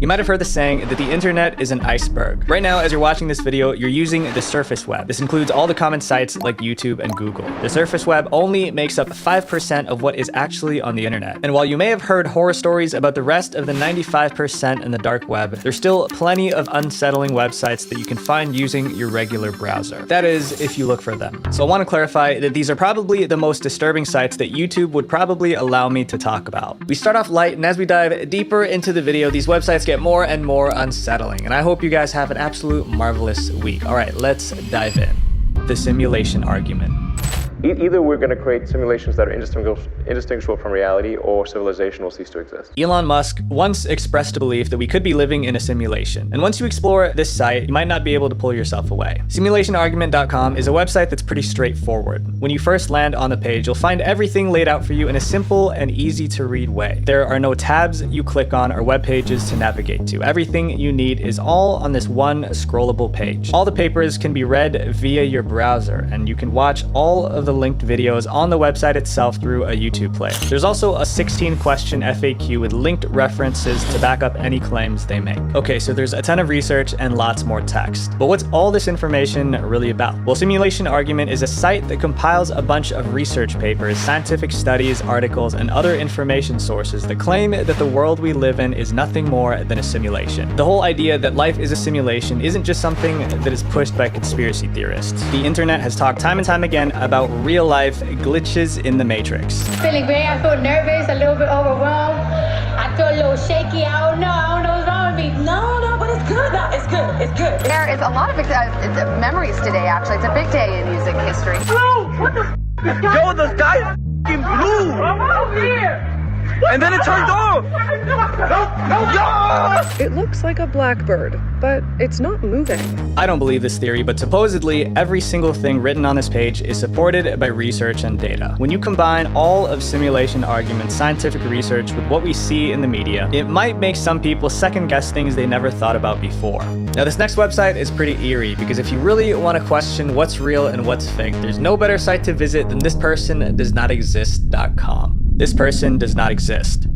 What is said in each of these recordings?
You might have heard the saying that the internet is an iceberg. Right now, as you're watching this video, you're using the surface web. This includes all the common sites like YouTube and Google. The surface web only makes up 5% of what is actually on the internet. And while you may have heard horror stories about the rest of the 95% in the dark web, there's still plenty of unsettling websites that you can find using your regular browser. That is, if you look for them. So I want to clarify that these are probably the most disturbing sites that YouTube would probably allow me to talk about. We start off light, and as we dive deeper into the video, these websites get more and more unsettling, and I hope you guys have an absolute marvelous week. All right, let's dive in. The simulation argument. Either we're going to create simulations that are indistinguishable from reality, or civilization will cease to exist. Elon Musk once expressed a belief that we could be living in a simulation. And once you explore this site, you might not be able to pull yourself away. Simulationargument.com is a website that's pretty straightforward. When you first land on the page, you'll find everything laid out for you in a simple and easy to read way. There are no tabs you click on or web pages to navigate to. Everything you need is all on this one scrollable page. All the papers can be read via your browser, and you can watch all of the linked videos on the website itself through a YouTube player. There's also a 16-question FAQ with linked references to back up any claims they make. Okay, so there's a ton of research and lots more text. But what's all this information really about? Well, Simulation Argument is a site that compiles a bunch of research papers, scientific studies, articles, and other information sources that claim that the world we live in is nothing more than a simulation. The whole idea that life is a simulation isn't just something that is pushed by conspiracy theorists. The internet has talked time and time again about real-life glitches in the Matrix. Feeling great, I feel nervous, a little bit overwhelmed. I feel a little shaky, I don't know what's wrong with me. No, but it's good, it's good. There is a lot of memories today, actually. It's a big day in music history. Blue! What the f***? Yo, the sky is f***ing blue! I'm out here! And then it turned off! No! It looks like a blackbird, but it's not moving. I don't believe this theory, but supposedly every single thing written on this page is supported by research and data. When you combine all of Simulation Argument's scientific research with what we see in the media, it might make some people second-guess things they never thought about before. Now, this next website is pretty eerie, because if you really want to question what's real and what's fake, there's no better site to visit than thispersondoesnotexist.com. This person does not exist.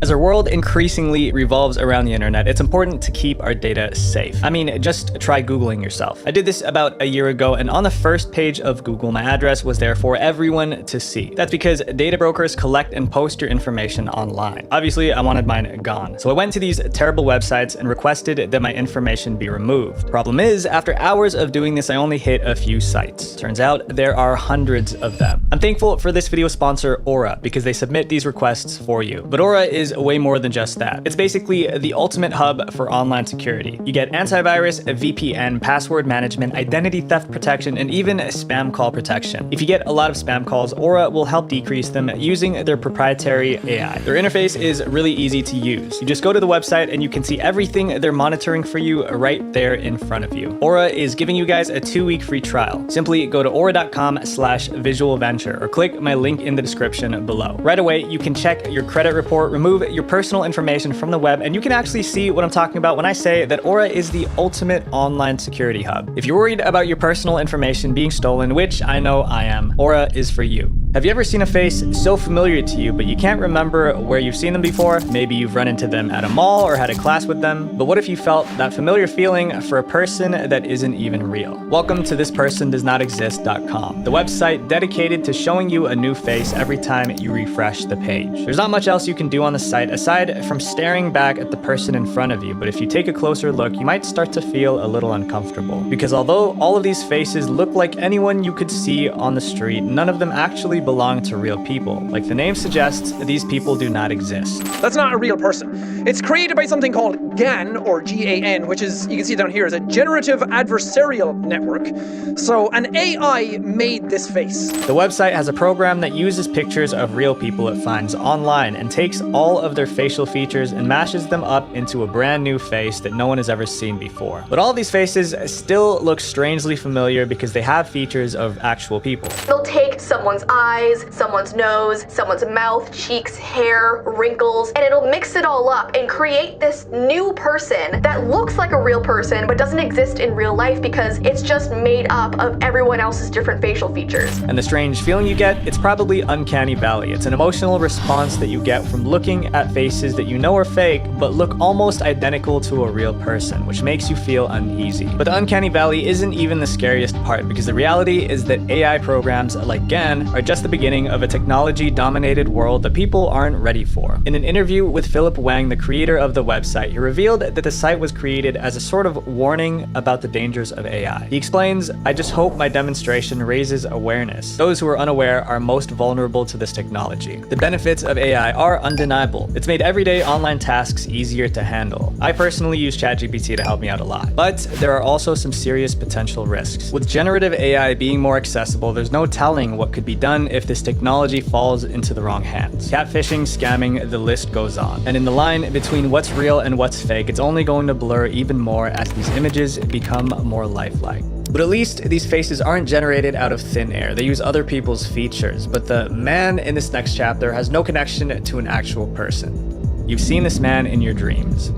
As our world increasingly revolves around the internet, it's important to keep our data safe. I mean, just try Googling yourself. I did this about a year ago, and on the first page of Google, my address was there for everyone to see. That's because data brokers collect and post your information online. Obviously, I wanted mine gone. So I went to these terrible websites and requested that my information be removed. Problem is, after hours of doing this, I only hit a few sites. Turns out there are hundreds of them. I'm thankful for this video sponsor, Aura, because they submit these requests for you. But Aura is way more than just that. It's basically the ultimate hub for online security. You get antivirus, VPN, password management, identity theft protection, and even spam call protection. If you get a lot of spam calls, Aura will help decrease them using their proprietary AI. Their interface is really easy to use. You just go to the website and you can see everything they're monitoring for you right there in front of you. Aura is giving you guys a 2-week free trial. Simply go to aura.com/visualventure or click my link in the description below. Right away, you can check your credit report, remove your personal information from the web, and you can actually see what I'm talking about when I say that Aura is the ultimate online security hub. If you're worried about your personal information being stolen, which I know I am, Aura is for you. Have you ever seen a face so familiar to you, but you can't remember where you've seen them before? Maybe you've run into them at a mall or had a class with them, but what if you felt that familiar feeling for a person that isn't even real? Welcome to thispersondoesnotexist.com, the website dedicated to showing you a new face every time you refresh the page. There's not much else you can do on the site aside from staring back at the person in front of you, but if you take a closer look, you might start to feel a little uncomfortable. Because although all of these faces look like anyone you could see on the street, none of them actually belong to real people. Like the name suggests, these people do not exist. That's not a real person. It's created by something called GAN, or G-A-N, which is, you can see down here, is a generative adversarial network. So an AI made this face. The website has a program that uses pictures of real people it finds online and takes all of their facial features and mashes them up into a brand new face that no one has ever seen before. But all these faces still look strangely familiar because they have features of actual people. They'll take someone's eye, eyes, someone's nose, someone's mouth, cheeks, hair, wrinkles, and it'll mix it all up and create this new person that looks like a real person but doesn't exist in real life because it's just made up of everyone else's different facial features. And the strange feeling you get, it's probably uncanny valley. It's an emotional response that you get from looking at faces that you know are fake but look almost identical to a real person, which makes you feel uneasy. But the uncanny valley isn't even the scariest part, because the reality is that AI programs like GAN are just the beginning of a technology-dominated world that people aren't ready for. In an interview with Philip Wang, the creator of the website, he revealed that the site was created as a sort of warning about the dangers of AI. He explains, "I just hope my demonstration raises awareness. Those who are unaware are most vulnerable to this technology. The benefits of AI are undeniable. It's made everyday online tasks easier to handle. I personally use ChatGPT to help me out a lot. But there are also some serious potential risks. With generative AI being more accessible, there's no telling what could be done if this technology falls into the wrong hands. Catfishing, scamming, the list goes on. And in the line between what's real and what's fake, it's only going to blur even more as these images become more lifelike." But at least these faces aren't generated out of thin air. They use other people's features. But the man in this next chapter has no connection to an actual person. You've seen this man in your dreams.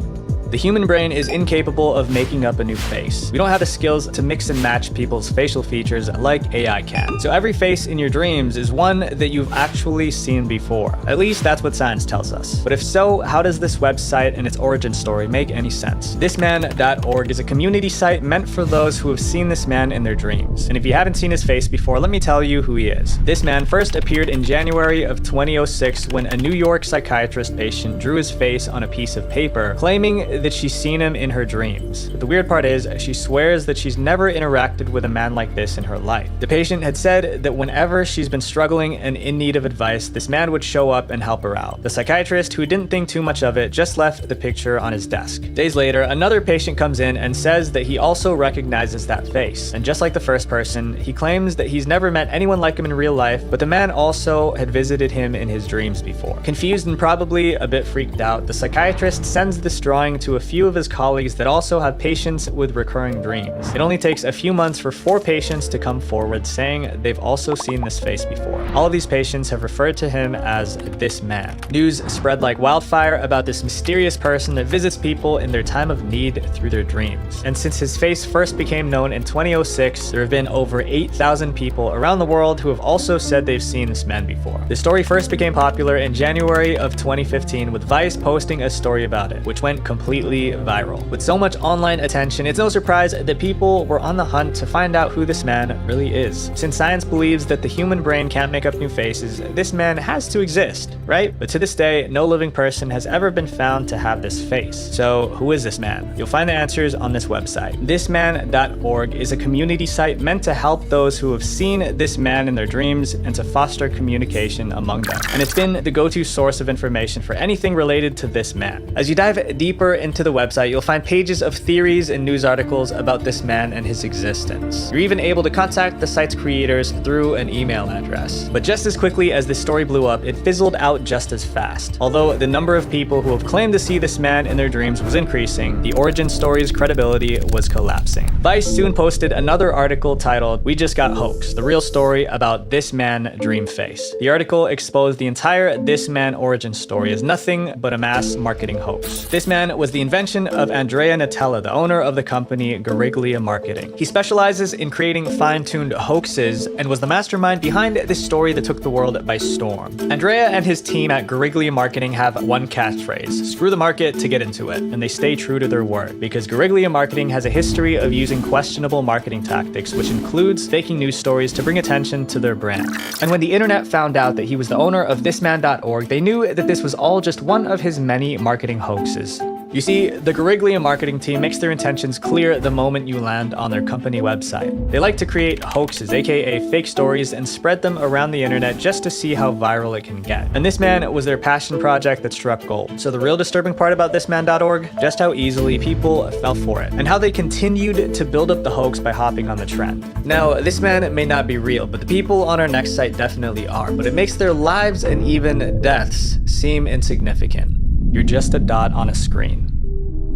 The human brain is incapable of making up a new face. We don't have the skills to mix and match people's facial features like AI can. So every face in your dreams is one that you've actually seen before. At least that's what science tells us. But if so, how does this website and its origin story make any sense? Thisman.org is a community site meant for those who have seen this man in their dreams. And if you haven't seen his face before, let me tell you who he is. This man first appeared in January of 2006 when a New York psychiatrist patient drew his face on a piece of paper, claiming that she's seen him in her dreams. But the weird part is, she swears that she's never interacted with a man like this in her life. The patient had said that whenever she's been struggling and in need of advice, this man would show up and help her out. The psychiatrist, who didn't think too much of it, just left the picture on his desk. Days later, another patient comes in and says that he also recognizes that face. And just like the first person, he claims that he's never met anyone like him in real life, but the man also had visited him in his dreams before. Confused and probably a bit freaked out, the psychiatrist sends this drawing to a few of his colleagues that also have patients with recurring dreams. It only takes a few months for 4 patients to come forward saying they've also seen this face before. All of these patients have referred to him as this man. News spread like wildfire about this mysterious person that visits people in their time of need through their dreams. And since his face first became known in 2006, there have been over 8,000 people around the world who have also said they've seen this man before. The story first became popular in January of 2015 with Vice posting a story about it, which went completely viral. With so much online attention, it's no surprise that people were on the hunt to find out who this man really is. Since science believes that the human brain can't make up new faces, this man has to exist, right? But to this day, no living person has ever been found to have this face. So who is this man? You'll find the answers on this website. Thisman.org is a community site meant to help those who have seen this man in their dreams and to foster communication among them. And it's been the go-to source of information for anything related to this man. As you dive deeper into the website, you'll find pages of theories and news articles about this man and his existence. You're even able to contact the site's creators through an email address. But just as quickly as this story blew up, it fizzled out just as fast. Although the number of people who have claimed to see this man in their dreams was increasing, the origin story's credibility was collapsing. Vice soon posted another article titled, "We Just Got Hoaxed, the real story about this man dream face." The article exposed the entire This Man origin story as nothing but a mass marketing hoax. This man was the invention of Andrea Natella, the owner of the company Guerriglia Marketing. He specializes in creating fine-tuned hoaxes and was the mastermind behind this story that took the world by storm. Andrea and his team at Guerriglia Marketing have one catchphrase: screw the market to get into it, and they stay true to their word, because Guerriglia Marketing has a history of using questionable marketing tactics, which includes faking news stories to bring attention to their brand. And when the internet found out that he was the owner of Thisman.org, they knew that this was all just one of his many marketing hoaxes. You see, the Guerriglia marketing team makes their intentions clear the moment you land on their company website. They like to create hoaxes, aka fake stories, and spread them around the internet just to see how viral it can get. And this man was their passion project that struck gold. So the real disturbing part about thisman.org, just how easily people fell for it, and how they continued to build up the hoax by hopping on the trend. Now, this man may not be real, but the people on our next site definitely are, but it makes their lives and even deaths seem insignificant. You're just a dot on a screen.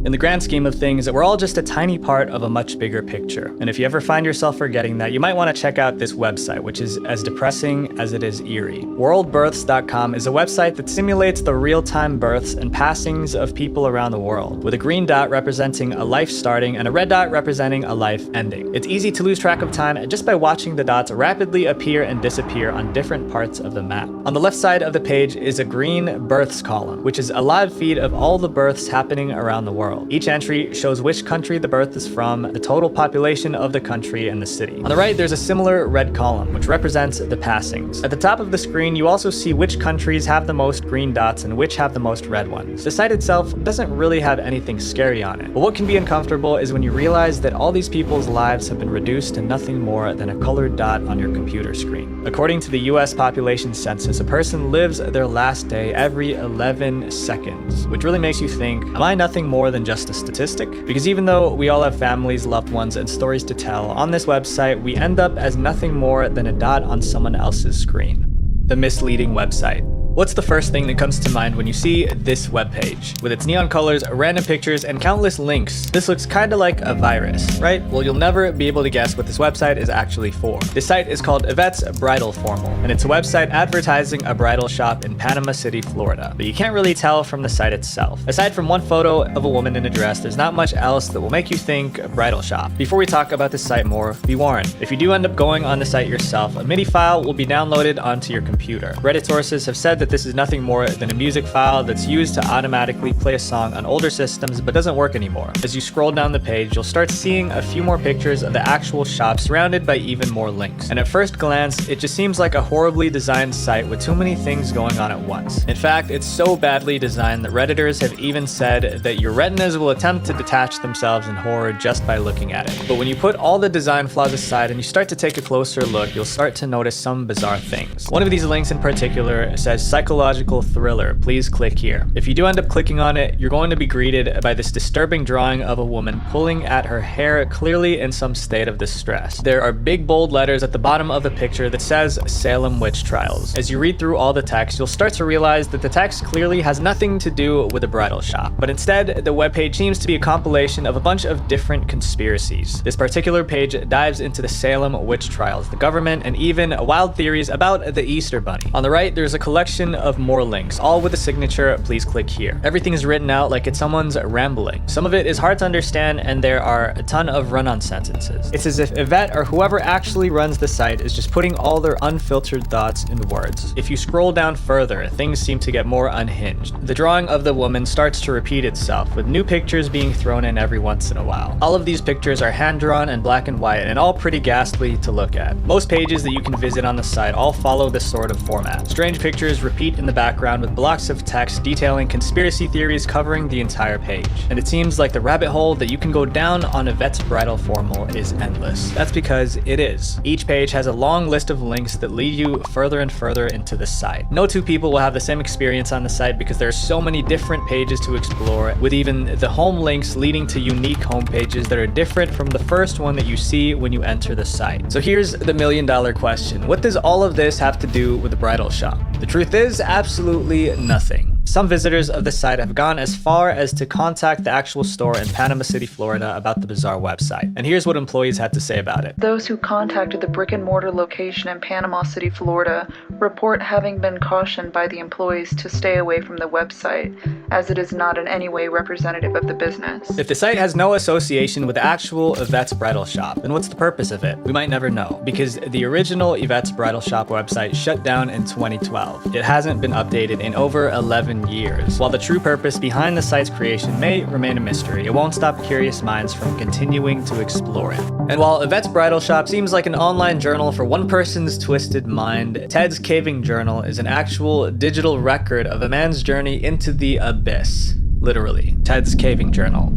In the grand scheme of things, we're all just a tiny part of a much bigger picture. And if you ever find yourself forgetting that, you might want to check out this website, which is as depressing as it is eerie. Worldbirths.com is a website that simulates the real-time births and passings of people around the world, with a green dot representing a life starting and a red dot representing a life ending. It's easy to lose track of time just by watching the dots rapidly appear and disappear on different parts of the map. On the left side of the page is a green births column, which is a live feed of all the births happening around the world. Each entry shows which country the birth is from, the total population of the country, and the city. On the right, there's a similar red column, which represents the passings. At the top of the screen, you also see which countries have the most green dots and which have the most red ones. The site itself doesn't really have anything scary on it, but what can be uncomfortable is when you realize that all these people's lives have been reduced to nothing more than a colored dot on your computer screen. According to the US population census, a person lives their last day every 11 seconds, which really makes you think, am I nothing more than just a statistic? Because even though we all have families, loved ones, and stories to tell, on this website, we end up as nothing more than a dot on someone else's screen. The misleading website. What's the first thing that comes to mind when you see this webpage? With its neon colors, random pictures, and countless links, this looks kinda like a virus, right? Well, you'll never be able to guess what this website is actually for. This site is called Yvette's Bridal Formal, and it's a website advertising a bridal shop in Panama City, Florida. But you can't really tell from the site itself. Aside from one photo of a woman in a dress, there's not much else that will make you think bridal shop. Before we talk about this site more, be warned. If you do end up going on the site yourself, a MIDI file will be downloaded onto your computer. Reddit sources have said that this is nothing more than a music file that's used to automatically play a song on older systems but doesn't work anymore. As you scroll down the page, you'll start seeing a few more pictures of the actual shop surrounded by even more links. And at first glance, it just seems like a horribly designed site with too many things going on at once. In fact, it's so badly designed that Redditors have even said that your retinas will attempt to detach themselves in horror just by looking at it. But when you put all the design flaws aside and you start to take a closer look, you'll start to notice some bizarre things. One of these links in particular says psychological thriller, please click here. If you do end up clicking on it, you're going to be greeted by this disturbing drawing of a woman pulling at her hair, clearly in some state of distress. There are big bold letters at the bottom of the picture that says Salem Witch Trials. As you read through all the text, you'll start to realize that the text clearly has nothing to do with a bridal shop, but instead the webpage seems to be a compilation of a bunch of different conspiracies. This particular page dives into the Salem Witch Trials, the government, and even wild theories about the Easter Bunny. On the right, there's a collection of more links, all with a signature, please click here. Everything is written out like it's someone's rambling. Some of it is hard to understand, and there are a ton of run-on sentences. It's as if Yvette or whoever actually runs the site is just putting all their unfiltered thoughts into words. If you scroll down further, things seem to get more unhinged. The drawing of the woman starts to repeat itself, with new pictures being thrown in every once in a while. All of these pictures are hand-drawn and black and white, and all pretty ghastly to look at. Most pages that you can visit on the site all follow this sort of format. Strange pictures repeat in the background with blocks of text detailing conspiracy theories covering the entire page. And it seems like the rabbit hole that you can go down on Yvette's Bridal Formal is endless. That's because it is. Each page has a long list of links that lead you further and further into the site. No two people will have the same experience on the site because there are so many different pages to explore, with even the home links leading to unique home pages that are different from the first one that you see when you enter the site. So here's the million-dollar question. What does all of this have to do with the bridal shop? The truth is, absolutely nothing. Some visitors of the site have gone as far as to contact the actual store in Panama City, Florida about the bizarre website. And here's what employees had to say about it. Those who contacted the brick-and-mortar location in Panama City, Florida, report having been cautioned by the employees to stay away from the website, as it is not in any way representative of the business. If the site has no association with the actual Yvette's Bridal Shop, then what's the purpose of it? We might never know, because the original Yvette's Bridal Shop website shut down in 2012. It hasn't been updated in over 11 years. While the true purpose behind the site's creation may remain a mystery, it won't stop curious minds from continuing to explore it. And while Yvette's Bridal Shop seems like an online journal for one person's twisted mind, Ted's Caving Journal is an actual digital record of a man's journey into the abyss. Literally. Ted's Caving Journal.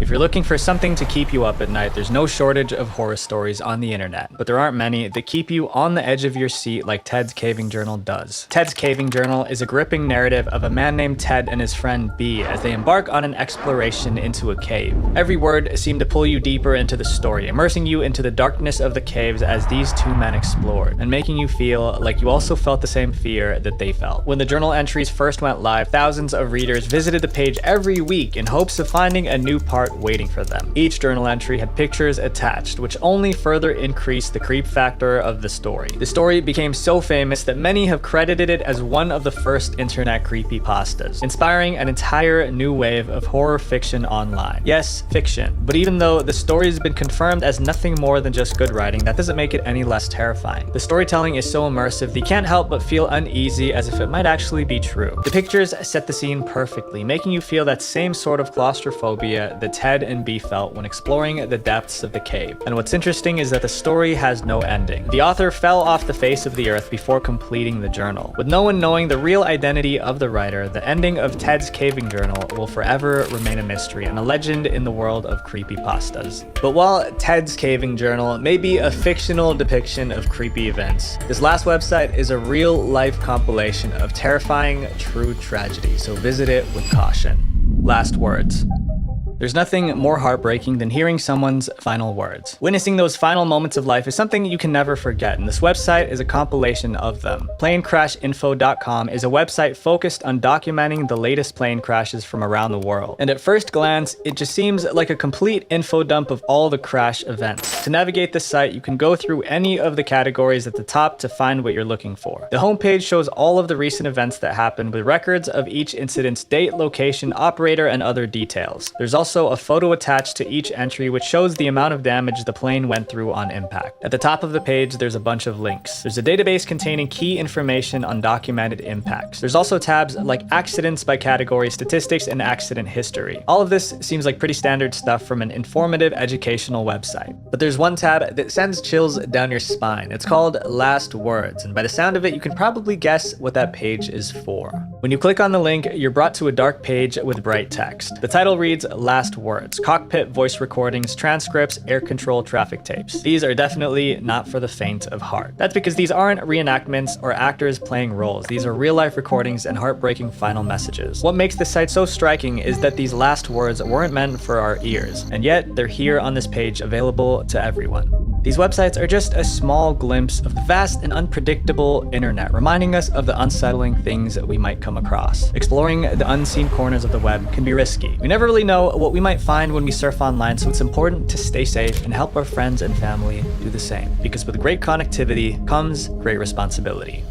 If you're looking for something to keep you up at night, there's no shortage of horror stories on the internet, but there aren't many that keep you on the edge of your seat like Ted's Caving Journal does. Ted's Caving Journal is a gripping narrative of a man named Ted and his friend B as they embark on an exploration into a cave. Every word seemed to pull you deeper into the story, immersing you into the darkness of the caves as these two men explored, and making you feel like you also felt the same fear that they felt. When the journal entries first went live, thousands of readers visited the page every week in hopes of finding a new part waiting for them. Each journal entry had pictures attached, which only further increased the creep factor of the story. The story became so famous that many have credited it as one of the first internet creepypastas, inspiring an entire new wave of horror fiction online. Yes, fiction, but even though the story has been confirmed as nothing more than just good writing, that doesn't make it any less terrifying. The storytelling is so immersive that you can't help but feel uneasy as if it might actually be true. The pictures set the scene perfectly, making you feel that same sort of claustrophobia that Ted and B felt when exploring the depths of the cave. And what's interesting is that the story has no ending. The author fell off the face of the earth before completing the journal. With no one knowing the real identity of the writer, the ending of Ted's Caving Journal will forever remain a mystery and a legend in the world of creepypastas. But while Ted's Caving Journal may be a fictional depiction of creepy events, this last website is a real-life compilation of terrifying, true tragedy, so visit it with caution. Last words. There's nothing more heartbreaking than hearing someone's final words. Witnessing those final moments of life is something you can never forget, and this website is a compilation of them. Planecrashinfo.com is a website focused on documenting the latest plane crashes from around the world. And at first glance, it just seems like a complete info dump of all the crash events. To navigate this site, you can go through any of the categories at the top to find what you're looking for. The homepage shows all of the recent events that happened with records of each incident's date, location, operator, and other details. There's also a photo attached to each entry which shows the amount of damage the plane went through on impact. At the top of the page, there's a bunch of links. There's a database containing key information on documented impacts. There's also tabs like accidents by category, statistics, and accident history. All of this seems like pretty standard stuff from an informative educational website. But there's one tab that sends chills down your spine. It's called Last Words, and by the sound of it, you can probably guess what that page is for. When you click on the link, you're brought to a dark page with bright text. The title reads Last Words, cockpit voice recordings, transcripts, air control traffic tapes. These are definitely not for the faint of heart. That's because these aren't reenactments or actors playing roles. These are real life recordings and heartbreaking final messages. What makes this site so striking is that these last words weren't meant for our ears, and yet they're here on this page available to everyone. These websites are just a small glimpse of the vast and unpredictable internet, reminding us of the unsettling things that we might come across. Exploring the unseen corners of the web can be risky. We never really know what we might find when we surf online, so it's important to stay safe and help our friends and family do the same. Because with great connectivity comes great responsibility.